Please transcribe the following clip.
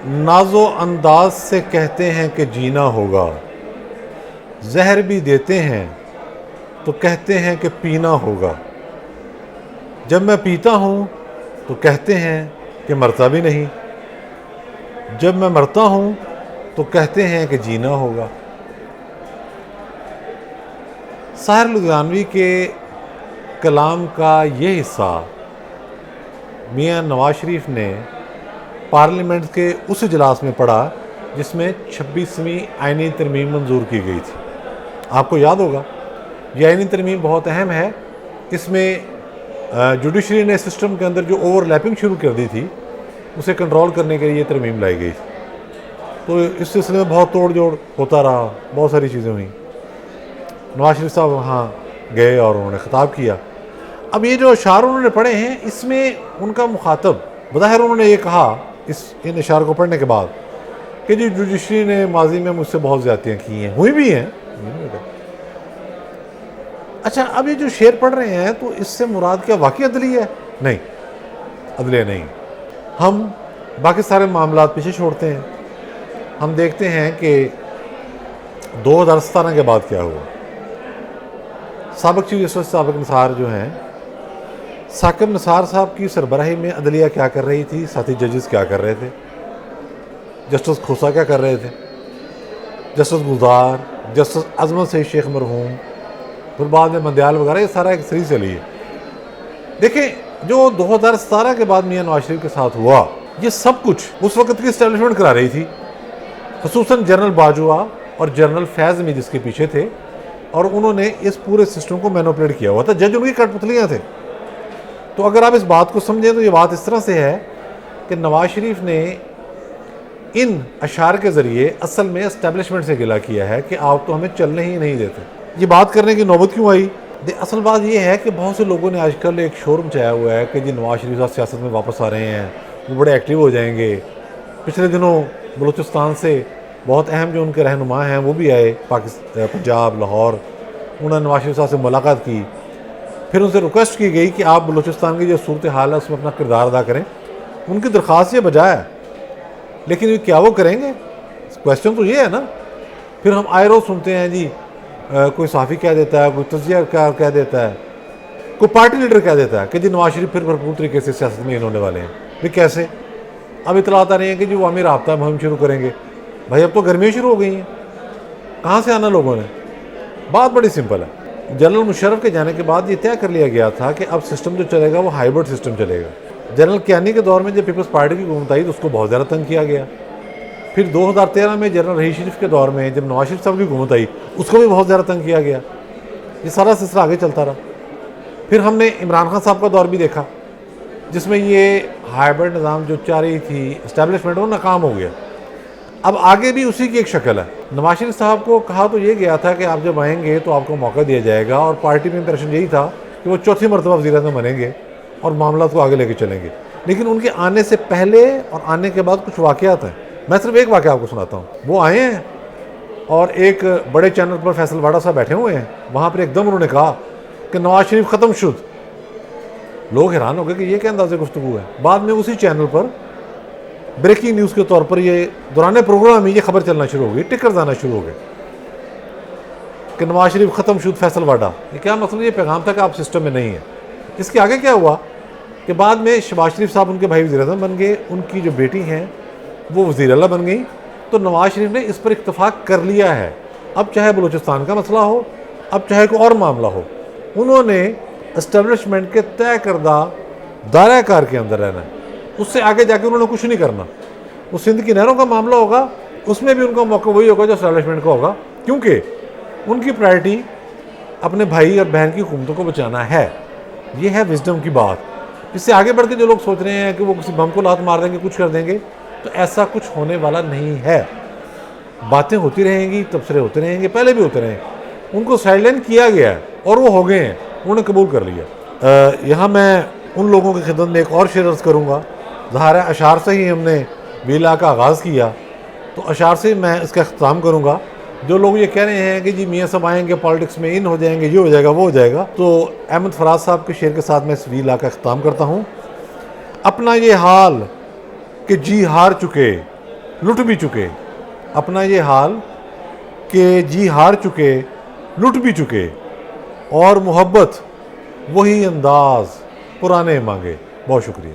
ناز و انداز سے کہتے ہیں کہ جینا ہوگا، زہر بھی دیتے ہیں تو کہتے ہیں کہ پینا ہوگا، جب میں پیتا ہوں تو کہتے ہیں کہ مرتا بھی نہیں، جب میں مرتا ہوں تو کہتے ہیں کہ جینا ہوگا۔ ساحر لدھیانوی کے کلام کا یہ حصہ میاں نواز شریف نے پارلیمنٹ کے اس اجلاس میں پڑھا جس میں 26ویں آئینی ترمیم منظور کی گئی تھی۔ آپ کو یاد ہوگا یہ آئینی ترمیم بہت اہم ہے، اس میں جوڈیشری نے سسٹم کے اندر جو اوور لیپنگ شروع کر دی تھی اسے کنٹرول کرنے کے لیے یہ ترمیم لائی گئی تھی۔ تو اس سلسلے میں بہت توڑ جوڑ ہوتا رہا، بہت ساری چیزیں ہوئیں۔ نواز شریف صاحب وہاں گئے اور انہوں نے خطاب کیا۔ اب یہ جو اشعار انہوں نے پڑھے ہیں اس میں ان کا مخاطب بظاہر انہوں نے یہ کہا ان اشعار کو پڑھنے کے بعد کہ جی جوڈیشری نے ماضی میں مجھ سے بہت زیادتیاں کی ہیں، ہوئی بھی ہیں۔ اچھا اب یہ جو شعر پڑھ رہے ہیں تو اس سے مراد کیا واقعی عدلیہ ہے؟ نہیں، عدلیہ نہیں۔ ہم باقی سارے معاملات پیچھے چھوڑتے ہیں، ہم دیکھتے ہیں کہ 2017 کے بعد کیا ہوا۔ سابق چیف جسٹس سابق نثار جو ہیں، ثاقب نثار صاحب کی سربراہی میں عدلیہ کیا کر رہی تھی، ساتھی ججز کیا کر رہے تھے، جسٹس کھوسا کیا کر رہے تھے، جسٹس گلزار، جسٹس عظمت سعید شیخ مرحوم، پھر بعد میں مندیال وغیرہ، یہ سارا ایک سیریز چلی ہے۔ دیکھیں جو 2017 کے بعد میاں نواز شریف کے ساتھ ہوا یہ سب کچھ اس وقت کی اسٹیبلشمنٹ کرا رہی تھی، خصوصاً جنرل باجوہ اور جنرل فیض میں جس کے پیچھے تھے، اور انہوں نے اس پورے سسٹم کو مینوپولیٹ کیا ہوا تھا، جج ان کی کٹ پتلیاں تھے۔ تو اگر آپ اس بات کو سمجھیں تو یہ بات اس طرح سے ہے کہ نواز شریف نے ان اشعار کے ذریعے اصل میں اسٹیبلشمنٹ سے گلہ کیا ہے کہ آپ تو ہمیں چلنے ہی نہیں دیتے۔ یہ بات کرنے کی نوبت کیوں آئی؟ اصل بات یہ ہے کہ بہت سے لوگوں نے آج کل ایک شور مچایا ہوا ہے کہ جی نواز شریف صاحب سیاست میں واپس آ رہے ہیں، وہ بڑے ایکٹیو ہو جائیں گے۔ پچھلے دنوں بلوچستان سے بہت اہم جو ان کے رہنما ہیں وہ بھی آئے پنجاب لاہور، انہوں نے نواز شریف صاحب سے ملاقات کی، پھر ان سے ریکویسٹ کی گئی کہ آپ بلوچستان کی جو صورتحال ہے اس میں اپنا کردار ادا کریں۔ ان کی درخواست یہ بجا ہے، لیکن کیا وہ کریں گے؟ کویسچن تو یہ ہے نا۔ پھر ہم آئے روز سنتے ہیں جی کوئی صحافی کہہ دیتا ہے، کوئی تجزیہ کار کہہ دیتا ہے، کوئی پارٹی لیڈر کہہ دیتا ہے کہ جی نواز شریف پھر بھرپور طریقے سے سیاست میں ہونے والے ہیں۔ پھر کیسے؟ اب اطلاعات آ رہی ہیں کہ جی وہ عوامی رابطہ مہم شروع کریں گے۔ بھائی اب تو گرمیاں شروع ہو گئی ہیں، کہاں سے آنا لوگوں نے؟ بات بڑی سمپل ہے۔ جنرل مشرف کے جانے کے بعد یہ طے کر لیا گیا تھا کہ اب سسٹم جو چلے گا وہ ہائیبرڈ سسٹم چلے گا۔ جنرل کیانی کے دور میں جب پیپلز پارٹی کی حکومت آئی تو اس کو بہت زیادہ تنگ کیا گیا۔ پھر 2013 میں جنرل رحیل شریف کے دور میں جب نواز شریف صاحب کی حکومت آئی اس کو بھی بہت زیادہ تنگ کیا گیا۔ یہ سارا سلسلہ آگے چلتا رہا۔ پھر ہم نے عمران خان صاحب کا دور بھی دیکھا جس میں یہ ہائیبرڈ نظام جو چاہ رہی تھی اسٹیبلشمنٹ وہ ناکام ہو گیا۔ اب آگے بھی اسی کی ایک شکل ہے۔ نواز شریف صاحب کو کہا تو یہ گیا تھا کہ آپ جب آئیں گے تو آپ کو موقع دیا جائے گا، اور پارٹی میں امپریشن یہی تھا کہ وہ چوتھی مرتبہ وزیر اعظم بنیں گے اور معاملات کو آگے لے کے چلیں گے۔ لیکن ان کے آنے سے پہلے اور آنے کے بعد کچھ واقعات ہیں، میں صرف ایک واقعہ آپ کو سناتا ہوں۔ وہ آئے ہیں اور ایک بڑے چینل پر فیصل واڑا صاحب بیٹھے ہوئے ہیں، وہاں پر ایک دم انہوں نے کہا کہ نواز شریف ختم شد۔ لوگ حیران ہو گئے کہ یہ کیا انداز گفتگو ہے۔ بعد میں اسی چینل پر بریکنگ نیوز کے طور پر یہ دوران پروگرام میں یہ خبر چلنا شروع ہو گئی، ٹکرز آنا شروع ہو گئے کہ نواز شریف ختم شد فیصل واڈا۔ یہ کیا مطلب؟ یہ پیغام تھا کہ آپ سسٹم میں نہیں ہیں۔ اس کے آگے کیا ہوا کہ بعد میں شہباز شریف صاحب ان کے بھائی وزیر اعظم بن گئے، ان کی جو بیٹی ہیں وہ وزیر اعلیٰ بن گئی، تو نواز شریف نے اس پر اتفاق کر لیا ہے۔ اب چاہے بلوچستان کا مسئلہ ہو، اب چاہے کوئی اور معاملہ ہو، انہوں نے اسٹیبلشمنٹ کے طے کردہ دائرہ کار کے اندر رہنا ہے، اس سے آگے جا کے انہوں نے کچھ نہیں کرنا۔ وہ سندھ کی نہروں کا معاملہ ہوگا اس میں بھی ان کا موقع وہی ہوگا جو اسٹیبلشمنٹ کا ہوگا، کیونکہ ان کی پرائرٹی اپنے بھائی اور بہن کی حکومتوں کو بچانا ہے۔ یہ ہے وزڈم کی بات۔ اس سے آگے بڑھ کے جو لوگ سوچ رہے ہیں کہ وہ کسی بم کو لات مار دیں گے، کچھ کر دیں گے، تو ایسا کچھ ہونے والا نہیں ہے۔ باتیں ہوتی رہیں گی، تبصرے ہوتے رہیں گے، پہلے بھی ہوتے رہے ہیں۔ ان کو سائیڈ لائن کیا گیا ہے اور وہ ہو گئے ہیں، انہوں نے قبول کر لیا۔ یہاں میں ان لوگوں کی خدمت میں ایک اور شعر عرض کروں گا۔ ظاہر ہے اشعار سے ہی ہم نے ویلا کا آغاز کیا، تو اشعار سے میں اس کا اختتام کروں گا۔ جو لوگ یہ کہہ رہے ہیں کہ جی میاں صاحب آئیں گے پالیٹکس میں ان ہو جائیں گے، یہ ہو جائے گا، وہ ہو جائے گا، تو احمد فراز صاحب کے شعر کے ساتھ میں اس ویلا کا اختتام کرتا ہوں۔ اپنا یہ حال کہ جی ہار چکے لٹ بھی چکے، اپنا یہ حال کہ جی ہار چکے، لٹ بھی چکے، اور محبت وہی انداز پرانے مانگے. بہت شکریہ.